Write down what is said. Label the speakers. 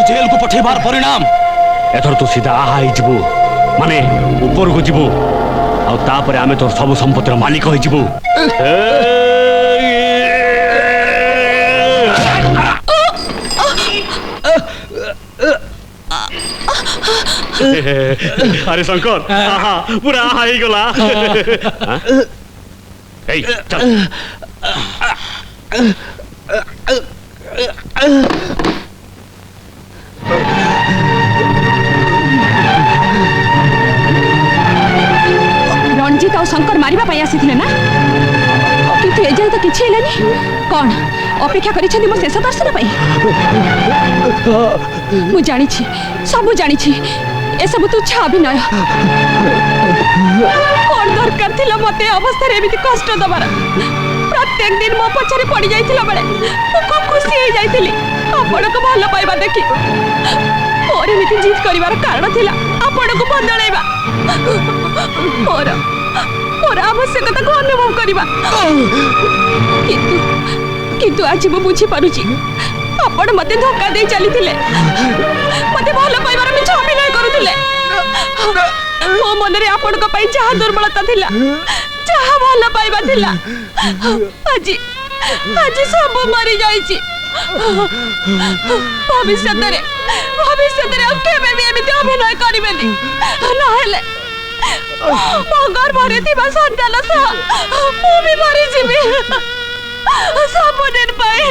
Speaker 1: Jail को पठेबार परिणाम
Speaker 2: एथर तू सीधा आहा जीवु माने ऊपर को जीवु आ तापर आमे तोर सब संपत्तिर मालिक होई जीवु। अरे शंकर आहा पूरा आहा ही गला। ए चल
Speaker 3: रणजीत और शंकर मारिबा पई आसीथिले ना किंतु एजे तो किछि हेलानी कोन अपेक्षा करिछथि मो शेष दर्शन पई। मु जानि छी सब जानि छी ए सब तुच्छ अभिनय कोन दरकार थिला मते अवस्था रे एमिति कष्ट दबार। प्रत्येक दिन मो पछरे पड़ी जाइथिला बेले मु खूब खुशी हे जाइथिली आपण को भलो पाइबा देखि और एमिति जीत करिवार कारण थिला आपण को बदलाइबा और और आवश्यकता को अनुभव करिबा। किंतु आज मु बुझी पारुची आपण मते धोखा दे चलीथिले मते भलो पाइबार मिछ अभिनय करूथिले। मो मन रे आपण को पई जहा दुर्बलता थिला जहा भलो पाइबा थिला आज आज सब मरि जाईची। भविष्य रे केबे भी एमिति अभिनय करिबेनी न हेले मगर भरे थिबा संतान सह मु भी मरि जिबी सब दिन पाए।